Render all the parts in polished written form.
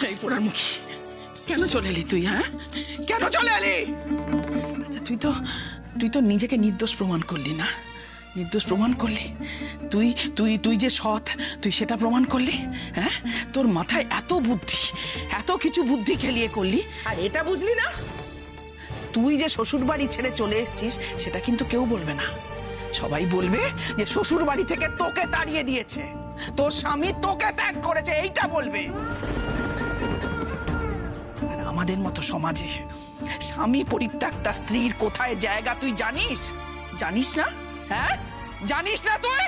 এই পোড়ার মুখী, কেন চলে এলি তুই? হ্যাঁ, কেন চলে এলি? আচ্ছা, তুই তো নিজেকে নির্দোষ প্রমাণ করলি না? নির্দোষ প্রমাণ করলি? তুই তুই তুই যে সৎ, তুই সেটা প্রমাণ করলি। হ্যাঁ, তোর মাথায় এত বুদ্ধি, এত কিছু বুদ্ধি খেলিয়ে করলি, আর এটা বুঝলি না তুই যে শ্বশুর বাড়ি ছেড়ে চলে এসেছিস সেটা কিন্তু কেউ বলবে না। সবাই বলবে যে শ্বশুর বাড়ি থেকে তোকে তাড়িয়ে দিয়েছে, তোর স্বামী তোকে ত্যাগ করেছে, এইটা বলবে। আর আমাদের মতো সমাজে স্বামী পরিত্যক্তা স্ত্রীর কোথায় জায়গা তুই জানিস? জানিস না? হ্যাঁ, জানিস না তুই?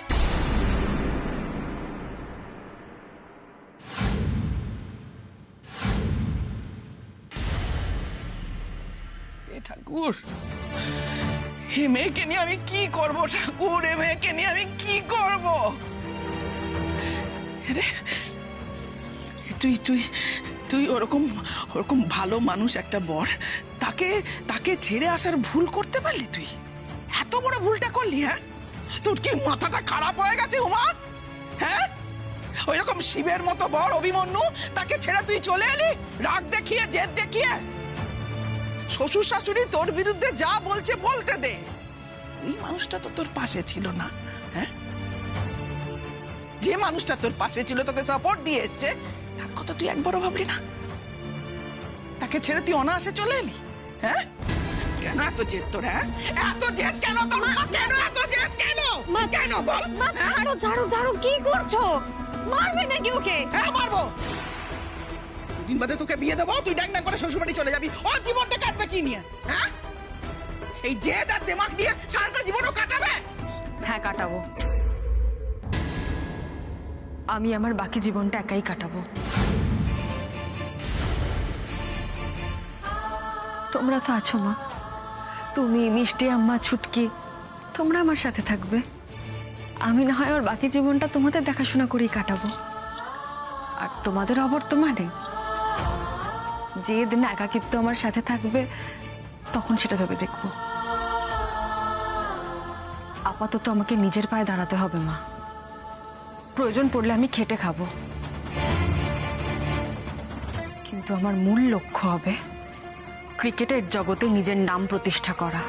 ঠাকুর, এ মেয়েকে নিয়ে আমি কি করব? ঠাকুর, এ মেয়েকে নিয়ে আমি কি করব? তুই তুই তুই ওরকম ওরকম ভালো মানুষ একটা বর, তাকে ছেড়ে আসার ভুল করতে পারলি? তুই এত বড় ভুলটা করলি? হ্যাঁ, তোর কি মাথাটা খারাপ হয়ে গেছে উমা? হ্যাঁ, ওই রকম শিবের মতো বর অভিমন্যু, তাকে ছেড়ে তুই চলে এলি রাগ দেখিয়ে, জেদ দেখিয়ে। শ্বশুর শাশুড়ি তোর বিরুদ্ধে যা বলছে বলতে দে, ওই মানুষটা তো তোর পাশে ছিল না। হ্যাঁ, যে মানুষটা তোর পাশে ছিল, তোকে সাপোর্ট দিয়ে এসছে, তার কথা তুই একবারও ভাবলি না? তাকে ছেড়ে তুই অনায়াসে চলে এলি। হ্যাঁ, কেন এত জেদ তোর? হ্যাঁ, এত জেদ কেন তোর? কেন এত জেদ? কেন কেন বল? ঝাড়ু ঝাড়ু ঝাড়ু, কি করছো? মারবে নাকি ওকে? হ্যাঁ, মারবো। দুদিন বাদে তোকে বিয়ে দেবো, তুই ডাং ডাং করে শ্বশুরবাড়ি চলে যাবি। ওর জীবনটা কাটবে কি নিয়ে? হ্যাঁ, এই জেদ আর দিমাগ দিয়ে সারাটা জীবনও কাটাবে? হ্যাঁ, কাটাবো। আমি আমার বাকি জীবনটা একাই কাটাবো। তোমরা তো আছো মা, তুমি, মিষ্টি আম্মা, ছুটকি, তোমরা আমার সাথে থাকবে। আমি না হয় ওর বাকি জীবনটা তোমাদের দেখাশোনা করেই কাটাবো। আর তোমাদের অবর্তমানে যে দিন একাকিত্ব আমার সাথে থাকবে, তখন সেটা ভেবে দেখবো। আপাতত আমাকে নিজের পায়ে দাঁড়াতে হবে মা। প্রয়োজন পড়লে আমি খেটে খাবো, কিন্তু আমার মূল লক্ষ্য হবে ক্রিকেটের জগতে নিজের নাম প্রতিষ্ঠা করা।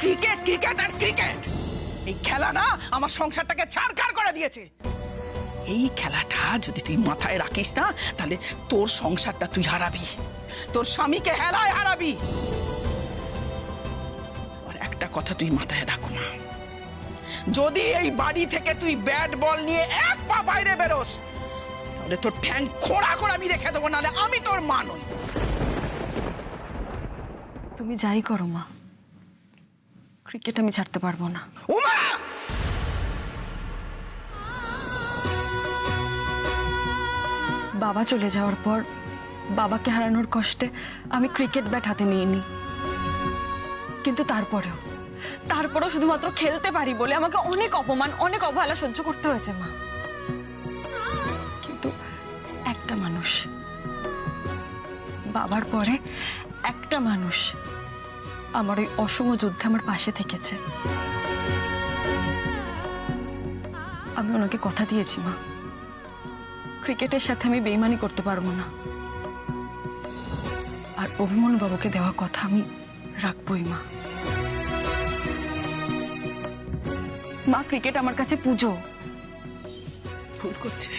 ক্রিকেট ক্রিকেট আর ক্রিকেট, এই খেলা না আমার সংসারটাকে ছারখার করে দিয়েছে। এই খেলাটা যদি তুই মাথায় রাখিস না, তাহলে তোর সংসারটা তুই হারাবি, তোর স্বামীকে হেলায় হারাবি। আর একটা কথা তুই মাথায় রাখো না, যদি এই বাড়ি থেকে তুই ব্যাট বল নিয়ে এক পা বাইরে বেরোস, তাহলে তোর ঠ্যাং খোঁড়া করে আমি রেখে দেবো, নাহলে আমি তোর মা নই। তুমি যাই করো মা, ক্রিকেট আমি ছাড়তে পারবো না। উমা! বাবা চলে যাওয়ার পর বাবাকে হারানোর কষ্টে আমি ক্রিকেট ব্যাট হাতে নিইনি, কিন্তু তারপরেও শুধুমাত্র খেলতে পারি বলে আমাকে অনেক অপমান, অনেক অবহেলা সহ্য করতে হয়েছে মা। কিন্তু একটা মানুষ, বাবার পরে একটা মানুষ আমার ওই অসম যুদ্ধে আমার পাশে থেকেছে। আমি ওনাকে কথা দিয়েছি মা, ক্রিকেটের সাথে আমি বেইমানি করতে পারবো না। আর অভিমন্যু বাবুকে দেওয়া কথা আমি রাখবই মা। মা, ক্রিকেট আমার কাছে পুজো। ভুল করছিস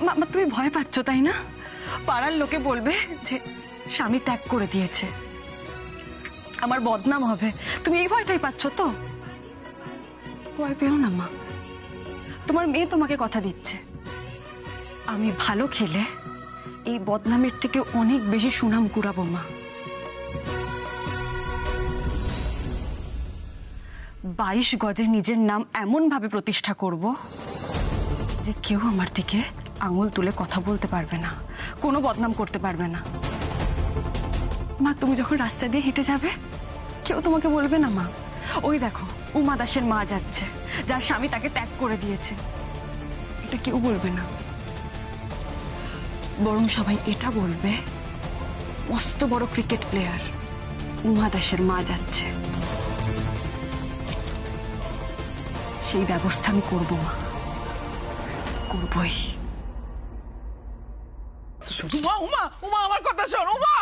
মা, তুমি ভয় পাচ্ছ তাই না? পাড়ার লোকে বলবে যে স্বামী ত্যাগ করে দিয়েছে, আমার বদনাম হবে। তুমি এই ভয়টাই পাচ্ছ তো? ভয় পেও না মা, তোমার মেয়ে তোমাকে কথা দিচ্ছে, আমি ভালো খেলে এই বদনামের থেকে অনেক বেশি সুনাম কুড়াবো মা। 22 গজে নিজের নাম এমন ভাবে প্রতিষ্ঠা করব যে কেউ আমার দিকে আঙুল তুলে কথা বলতে পারবে না, কোনো বদনাম করতে পারবে না। মা, তুমি যখন রাস্তা দিয়ে হেঁটে যাবে, কেউ তোমাকে বলবে না মা, ওই দেখো উমা দাসের মা যাচ্ছে, যার স্বামী তাকে ত্যাগ করে দিয়েছে। এটা কেউ বলবে না, বরং সবাই এটা বলবে মস্ত বড় ক্রিকেট প্লেয়ার উমা দাসের মা যাচ্ছে। সেই ব্যবস্থা আমি করবো মা, করবই। উমা উমা উমা আমার কথা শোন উমা।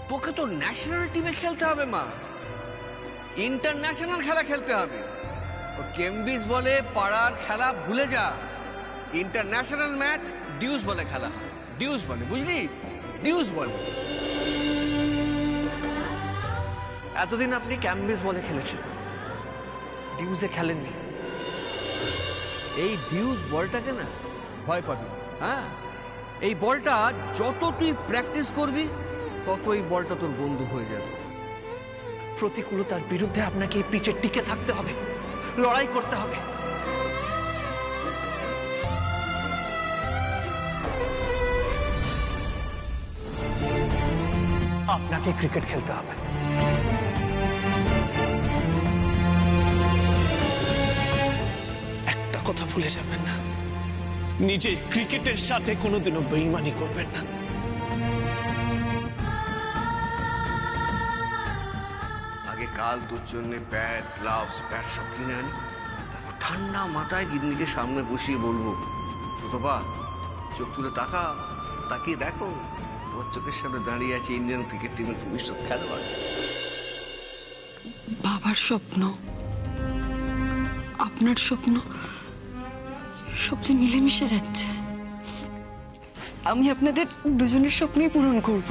তোকে তো ন্যাশনাল টিমে খেলতে হবে মা, ইন্টারন্যাশনাল খেলা খেলতে হবে। কেমব্রিজ বলে পাড়ার খেলা ভুলে যা, ইন্টারন্যাশনাল ম্যাচ ডিউস বলে খেলা, ডিউস বলে, বুঝলি, ডিউস বলে। এতদিন আপনি ক্যামব্রিজ বলে খেলেছেন, ডিউজে খেলেননি। এই ডিউস বলটাকে না ভয় পাবি। হ্যাঁ, এই বলটা যত তুই প্র্যাকটিস করবি তত এই বলটা তোর বন্ধু হয়ে যাবে। প্রতিকূলতার বিরুদ্ধে আপনাকে এই পিচে টিকে থাকতে হবে, লড়াই করতে হবে। আপনাকে ক্রিকেট খেলতে হবে। একটা কথা ভুলে যাবেন না, নিজের ক্রিকেটের সাথে কোনোদিনও বেইমানি করবেন না। আগে কাল তোর জন্য ব্যাট, গ্লাভস, ব্যাট সব কিনে আনি, তারপর ঠান্ডা মাথায় গিন্নিকে সামনে বসিয়ে বলবো, ছোটবা চোখ তুলে তাকিয়ে দেখো, তোমার চোখের সামনে দাঁড়িয়ে আছে ইন্ডিয়ান ক্রিকেট টিমের ভবিষ্যৎ খেলোয়াড়। বাবার স্বপ্ন, আপনার স্বপ্ন সবচেয়ে মিলেমিশে যাচ্ছে। আমি আপনাদের দুজনের স্বপ্নই পূরণ করব।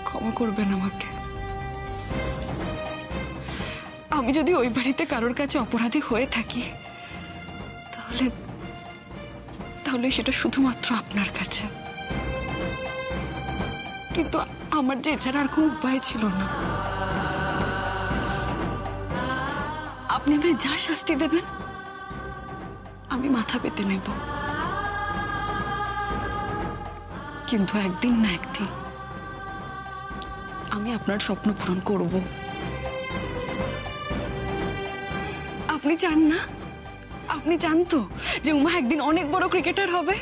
ক্ষমা করবেন আমাকে। আমি যদি ওই বাড়িতে কারোর কাছে অপরাধী হয়ে থাকি তাহলে তাহলে সেটা শুধুমাত্র আপনার কাছে। কিন্তু আমার যে এছাড়া আর কোনো উপায় ছিল না। আপনি আমায় যা শাস্তি দেবেন আমি মাথা পেতে নেব, কিন্তু একদিন না একদিন আমি আপনার স্বপ্ন পূরণ করব। আপনি চান না? আপনি চান তো যে উমা একদিন অনেক বড় ক্রিকেটার হবে?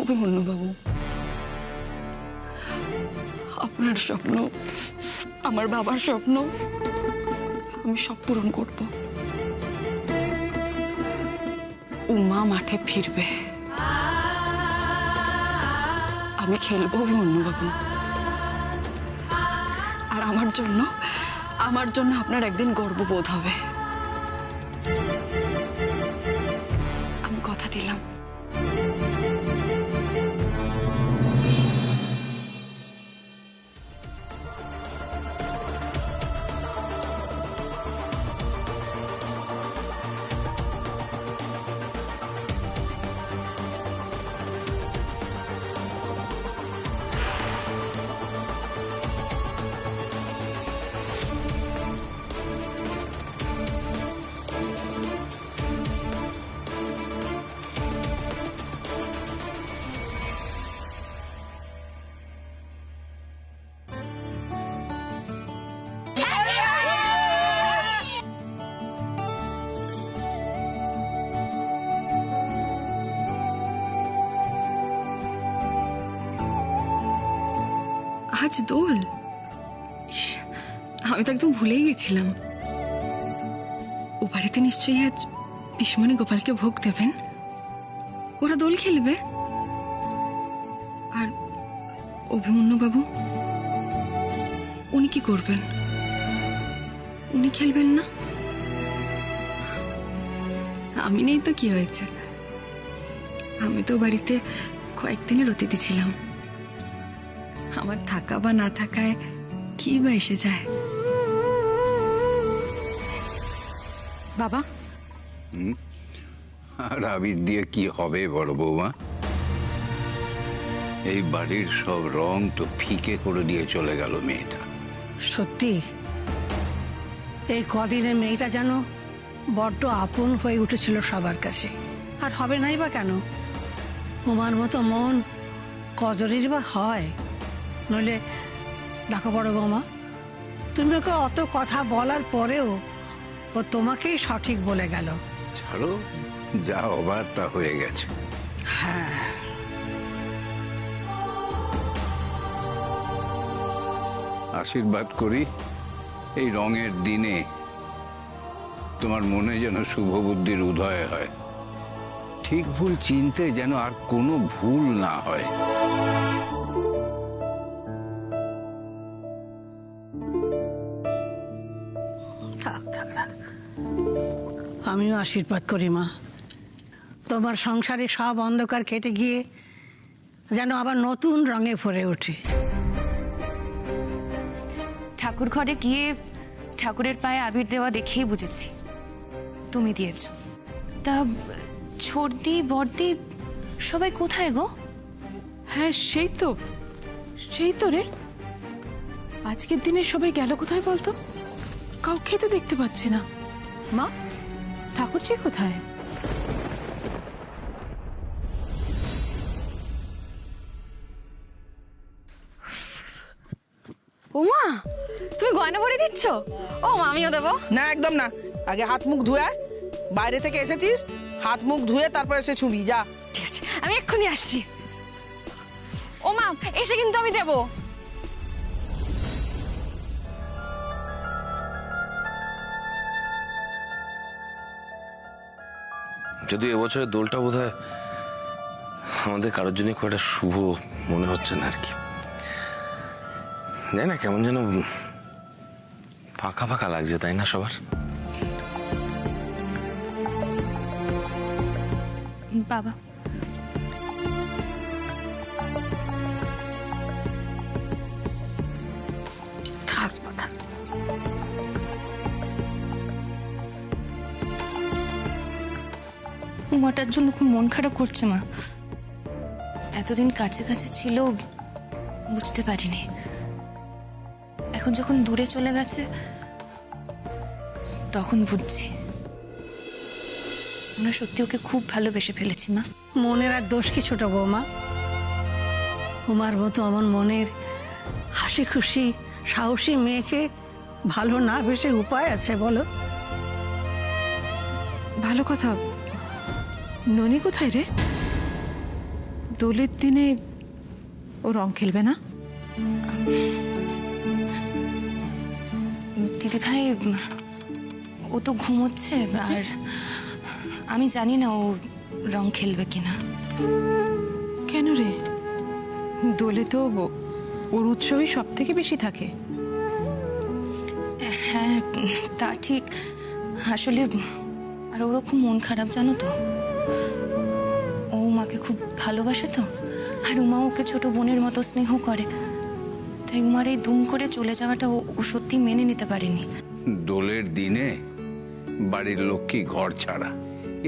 অভিমন্যু বাবু, আপনার স্বপ্ন, আমার বাবার স্বপ্ন আমি সব পূরণ করব। উমা মাঠে ফিরবে, আমি খেলবো অভিমন্যু বাবু। আর আমার জন্য আপনার একদিন গর্ববোধ হবে। আমি কথা দিলাম। আজ দোল, আমি তো একদম ভুলেই গেছিলাম। ও বাড়িতে নিশ্চয়ই আজ পিসমণি গোপালকে ভোগ দেবেন, ওরা দোল খেলবে। আর অভিমন্যু বাবু, উনি কি করবেন? উনি খেলবেন না? আমি নেই তো কি হয়েছে? আমি তো বাড়িতে কয়েকদিনের অতিথি ছিলাম। আমার থাকা বা না থাকায় কি বা এসে যায়? বাবা, আর আবির দিয়ে কি হবে বড় বৌমা? এই বাড়ির সব রং তো ফিকে করে দিয়ে চলে গেল মেয়েটা। সত্যি এই কদিনে মেয়েটা যেন বড্ড আপন হয়ে উঠেছিল সবার কাছে। আর হবে নাই বা কেন? তোমার মতো মন কজরের বা হয়? নইলে দেখো বড় বৌমা, তুমি ওকে অত কথা বলার পরেও ও তোমাকেই সঠিক বলে গেল। ছাড়ো, যা হবার তা হয়ে গেছে। হ্যাঁ, আশীর্বাদ করি এই রঙের দিনে তোমার মনে যেন শুভ বুদ্ধির উদয় হয়, ঠিক ভুল চিনতে যেন আর কোনো ভুল না হয়। থাক থাক থাক। আমিও আশীর্বাদ করি মা, তোমার সংসারে সব অন্ধকার কেটে গিয়ে যেন আবার নতুন রঙে ভরে ওঠে। ঠাকুর ঘরে গিয়ে ঠাকুরের পায়ে আবির দেওয়া দেখেই বুঝেছি তুমি দিয়েছ। তা ছোটদি বড়দি সবাই কোথায় গো? হ্যাঁ সেই তো রে, আজকের দিনে সবাই গেল কোথায় বলতো? কাউকে তো দেখতে পাচ্ছি না। মা, ঠাকুরজি কোথায়? ওমা, তুমি গয়না পরে দিচ্ছ? ও মা, আমিও দেবো। না, একদম না। আগে হাত মুখ ধুয়ে আয়। বাইরে থেকে এসেছিস, হাত মুখ ধুয়ে তারপরে এসে ছুবি। যা। ঠিক আছে, আমি এক্ষুনি আসছি। ও মা, এসে কিন্তু আমি দেবো। যদি এবছরের দোলটা বোধহয় আমাদের কারোর জন্য খুব একটা শুভ মনে হচ্ছে না আর কি। জানি না, কেমন যেন ফাঁকা ফাঁকা লাগছে, তাই না সবার? বাবা, থাক থাক। উমাটার জন্য খুব মন খারাপ করছে মা। এতদিন কাছে কাছে ছিল, বুঝতে পারিনি। এখন যখন দূরে চলে গেছে তখন বুঝছি আমরা সত্যি ওকে খুব ভালোবেসে ফেলেছি মা। মনের আর দোষ কি ছোট বৌমা? উমার মতো আমার মনের হাসি খুশি সাহসী মেয়েকে ভালো না বেশে উপায় আছে বলো? ভালো কথা। ননি কোথায় রে? দোলের দিনে ও রং খেলবে না? দিদি ভাই, ও তো ঘুমোচ্ছে, আর আমি জানি না ও রং খেলবে কিনা। কেন রে? দোলে তো ওর উৎসবই সব থেকে বেশি থাকে। হ্যাঁ, তা ঠিক। আসলে আর ওরও খুব মন খারাপ, জানো তো। ও মাকে খুব ভালোবাসে তো, আর উমা ওকে ছোট বোনের মতো স্নেহ করে। তাই উমার এই দুম করে চলে যাওয়াটা ও সত্যি মেনে নিতে পারেনি। দোলের দিনে বাড়ির লক্ষ্মী ঘর ছাড়া,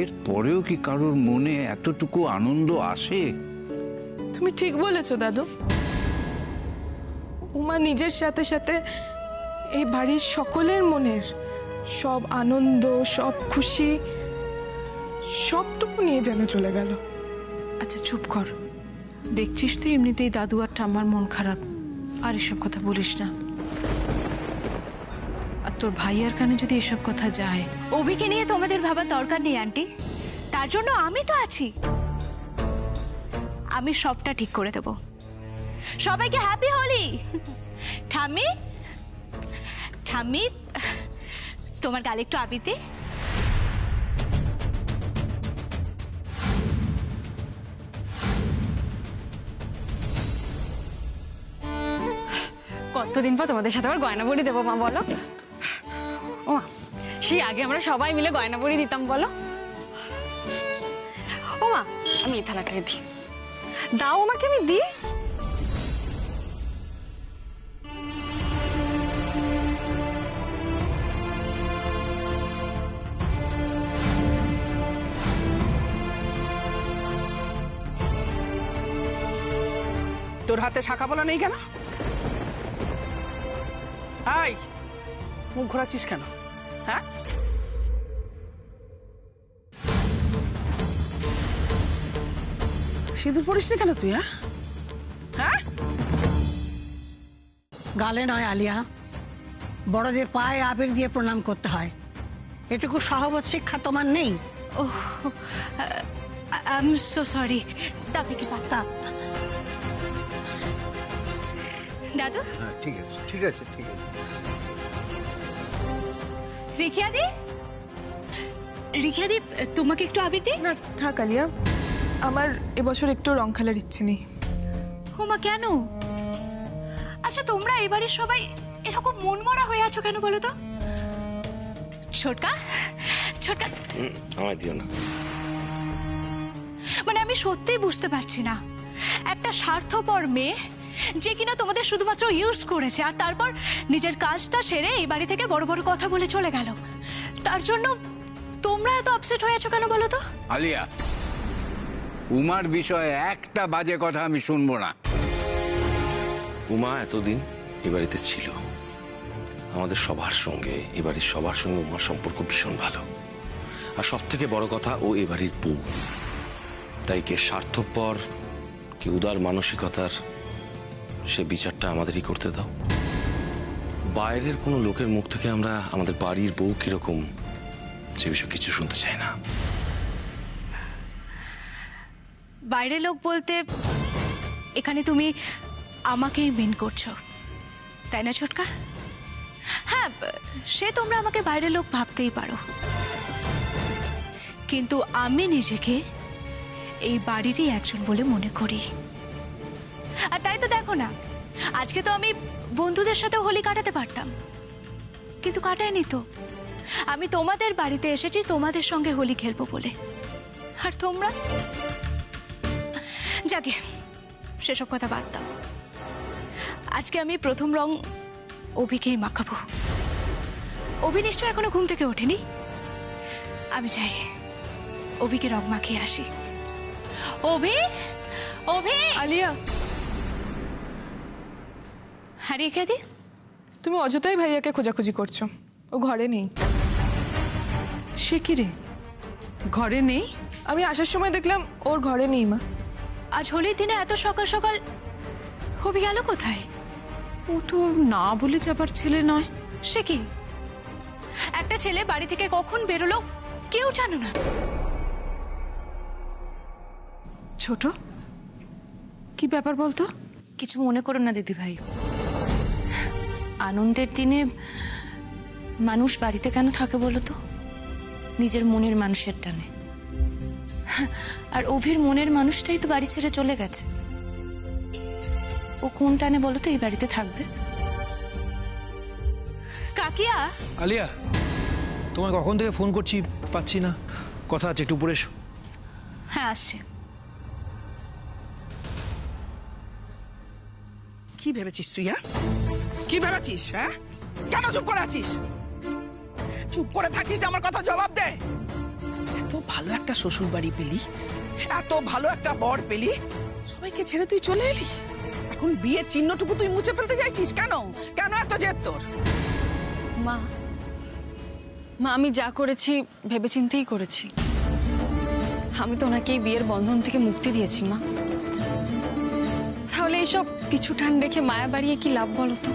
এর পরেও কি কারোর মনে এতটুকু আনন্দ আসে? তুমি ঠিক বলেছো দাদু। উমা নিজের সাথে সাথে এই বাড়ির সকলের মনের সব আনন্দ, সব খুশি, সবটুকু নিয়ে যেন চলে গেল। আচ্ছা চুপ কর, দেখছিস তো এমনিতেই দাদু আর ঠাম্মার মন খারাপ। আর এসব কথা বলিস না। আর তোর ভাইয়ার কানে যদি এসব কথা যায়। অভিকে নিয়ে তোমাদের ভাবার দরকার নেই আন্টি, তার জন্য আমি তো আছি। আমি সবটা ঠিক করে দেব। সবাইকে হ্যাপি হোলি। ঠাম্মি, ঠাম্মি, তোমার গালে একটু আবির দে। কতদিন পর তোমাদের সাথে আবার গয়না পরি দেবো মা, বলো। ও মা, সেই আগে আমরা সবাই মিলে গয়না পরি দিতাম, বলো। ও মা, আমি এই থালাটাকে দিই, দাও আমাকে, আমি দিই। তোর হাতে শাখা বলা নেই কেন? আই, মুখ ঘোরাচ্ছিস কেন? হ্যাঁ, সিঁদুর পরিস না কেন তুই? হ্যাঁ, গালে নয় আলিয়া, বড়দের পায়ে আবির দিয়ে প্রণাম করতে হয়। এটুকু সহবত শিক্ষা তোমার নেই? ওহ, আই এম সো সরি। দাও দেখি পাতা। দাদু, ঠিক আছে ঠিক আছে ঠিক আছে। রিখিয়াদি, রিখিয়াদি, তোমাকে একটু আবির দিই? না থাক আলিয়া, আমার এবছর একটু রং খেলার ইচ্ছে নেই। হুমা, কেন? আচ্ছা, তোমরা এবারে সবাই এরকম মনমরা হয়ে আছো কেন বলো তো? ছোটকা, ছোটকা, আমায় দিও না। মানে আমি সত্যিই বুঝতে পারছি না, একটা স্বার্থপর মেয়ে যে কিনা তোমাদের শুধুমাত্র ইউজ করেছে, আর তারপর নিজের কাজটা সেরে এই বাড়ি থেকে বড় বড় কথা বলে চলে গেল, তার জন্য তোমরা এত আপসেট হয়ে আছো কেন বলো তো? আলিয়া, উমার বিষয়ে একটা বাজে কথা আমি শুনবো না। উমা এতদিন এ বাড়িতে ছিল, আমাদের সবার সঙ্গে, এ বাড়ির সবার সঙ্গে উমার সম্পর্ক ভীষণ ভালো। আর সব থেকে বড় কথা, ও এ বাড়ির বউ। তাই কে স্বার্থপর, কে উদার মানসিকতার, সে বিচারটা আমাদেরই করতে দাও। বাইরের কোনো লোকের মুখ থেকে আমরা আমাদের বাড়ির বউ কিরকম সে বিষয়ে কিছু শুনতে চাই না। বাইরের লোক বলতে এখানে তুমি আমাকেই মিন করছো, তাই না ছোটকা? হ্যাঁ, সে তোমরা আমাকে বাইরের লোক ভাবতেই পারো, কিন্তু আমি নিজেকে এই বাড়িরই একজন বলে মনে করি। আর তাই তো দেখো না, আজকে তো আমি বন্ধুদের সাথে হোলি কাটাতে পারতাম, কিন্তু কাটাইনি তো। আমি তোমাদের বাড়িতে এসেছি তোমাদের সঙ্গে হোলি খেলবো বলে, আর তোমরা যাকে সেসব কথা বাদ দাও। আজকে আমি প্রথম রং অভিকেই মাখাবো। অভি নিশ্চয় এখনো ঘুম থেকে ওঠেনি, আমি চাই অভিকে রং মাখিয়ে আসি। অভি, অভি। আলিয়া, হারিয়ে কে দি? তুমি অযথাই ভাইয়াকে খোঁজাখুঁজি করছো, ও ঘরে নেই। সে কি রে, ঘরে নেই? আমি আসার সময় দেখলাম ওর ঘরে নেই মা। আজ হোলির দিনে এত সকাল সকাল অভি গেল কোথায়? ও তো না বলে যাবার ছেলে নয়। সে কি, একটা ছেলে বাড়ি থেকে কখন বেরোলো কেউ জানো না? ছোট, কি ব্যাপার বলতো? কিছু মনে করো না দিদি ভাই, আনন্দের দিনে মানুষ বাড়িতে কেন থাকে বলো তো? নিজের মনের মানুষের টানে। আর অভির মনের মানুষটাই তো বাড়ি ছেড়ে চলে গেছে। ও কোন টানে বলো তো এই বাড়িতে থাকবে? কাকিয়া, আলিয়া, তোমায় কখন থেকে ফোন করছি, পাচ্ছি না। কথা আছে, একটু উপরে এসো। হ্যাঁ আসছে। কি ভেবেছিস তুই? হ্যাঁ, কি ভেবেছিস? হ্যাঁ, কেন চুপ করে আছিস? চুপ করে থাকিস, আমার কথা জবাব দে। এত ভালো একটা শ্বশুর বাড়ি পেলি, এত ভালো একটা বর পেলি, সবাইকে ছেড়ে তুই চলে এলি। এখন বিয়ের চিহ্নটুকু তুই মুছে ফেলতে চাইছিস কেন? কেন এত জেদ তোর? মা, মা, আমি যা করেছি ভেবেচিন্তেই করেছি। আমি তো ওনাকে এই বিয়ের বন্ধন থেকে মুক্তি দিয়েছি মা। তাহলে এইসব পিছু টান রেখে মায়া বাড়িয়ে কি লাভ বলো তো?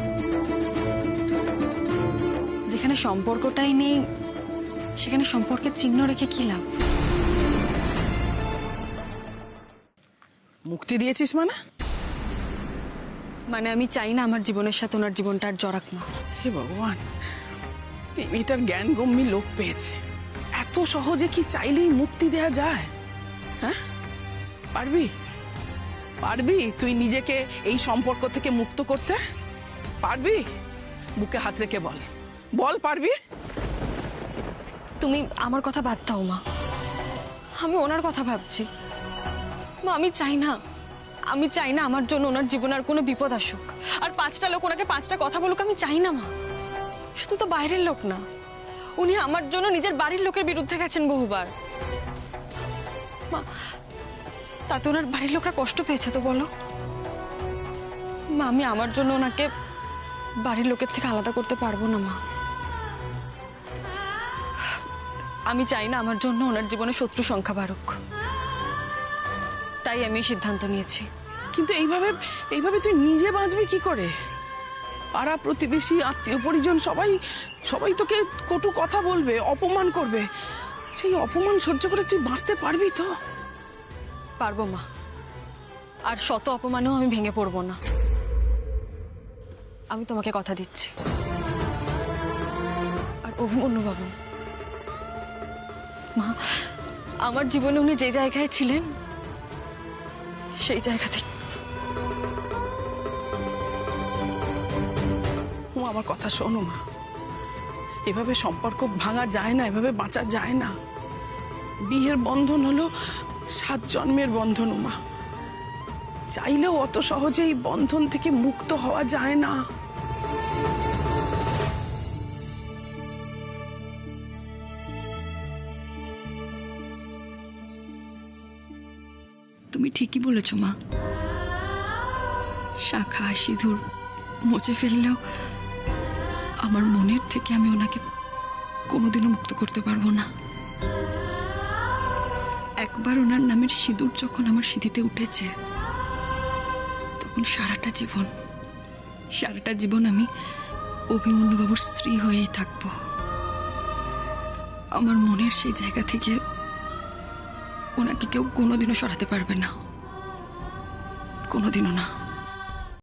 যেখানে সম্পর্কটাই নেই সেখানে সম্পর্কের চিহ্ন রেখে কি লাভ? মুক্তি দিয়েছিস মানে আমি চাই না আমার জীবনের সাথে ওনার জীবনটা আর জড়াক না। হে ভগবান, এই মেয়েটার জ্ঞান গম্যি লোপ পেয়েছে। এত সহজে কি চাইলেই মুক্তি দেয়া যায়? হ্যাঁ, পারবি? পারবি তুই নিজেকে এই সম্পর্ক থেকে মুক্ত করতে? পারবি? বুকে হাত রেখে বল, বল পারবি? তুমি আমার কথা বাদ দাও মা, আমি ওনার কথা ভাবছি। মা আমি চাই না আমার জন্য ওনার জীবনে আর কোনো বিপদ আসুক, আর 5টা লোক ওনাকে 5টা কথা বলুক, আমি চাই না মা। শুধু তো বাইরের লোক না, উনি আমার জন্য নিজের বাড়ির লোকের বিরুদ্ধে গেছেন বহুবার। মা তাতে ওনার বাড়ির লোকরা কষ্ট পেয়েছে তো বলো? মা আমি আমার জন্য ওনাকে বাড়ির লোকের থেকে আলাদা করতে পারবো না মা। আমি চাই না আমার জন্য ওনার জীবনে শত্রু সংখ্যা বাড়ুক, তাই আমি সিদ্ধান্ত নিয়েছি। কিন্তু এইভাবে তুই নিজে বাঁচবি কি করে? পাড়া প্রতিবেশী আত্মীয় পরিজন সবাই তোকে কটু কথা বলবে, অপমান করবে। সেই অপমান সহ্য করে তুই বাঁচতে পারবি তো? পারবো মা, আর শত অপমানেও আমি ভেঙে পড়বো না, আমি তোমাকে কথা দিচ্ছি। আর অভিমন্যু বাবু, মা আমার জীবনে উনি যে জায়গায় ছিলেন সেই জায়গা থেকে আমার কথা শোনো মা, এভাবে সম্পর্ক ভাঙা যায় না, এভাবে বাঁচা যায় না। বিয়ের বন্ধন হলো 7 জন্মের বন্ধন মা, চাইলেও অত সহজে এই বন্ধন থেকে মুক্ত হওয়া যায় না। তুমি ঠিকই বলেছ মা, শাখা সিঁদুর মুছে ফেললেও আমার মনের থেকে আমি ওনাকে কোনোদিনও মুক্ত করতে পারবো না। একবার ওনার নামের সিঁদুর যখন আমার সিঁথিতে উঠেছে, তখন সারাটা জীবন আমি অভিমন্যুবাবুর স্ত্রী হয়েই থাকবো। আমার মনের সেই জায়গা থেকে ওনাকে কেউ কোনোদিনও সরাতে পারবে না, কোনোদিনও না।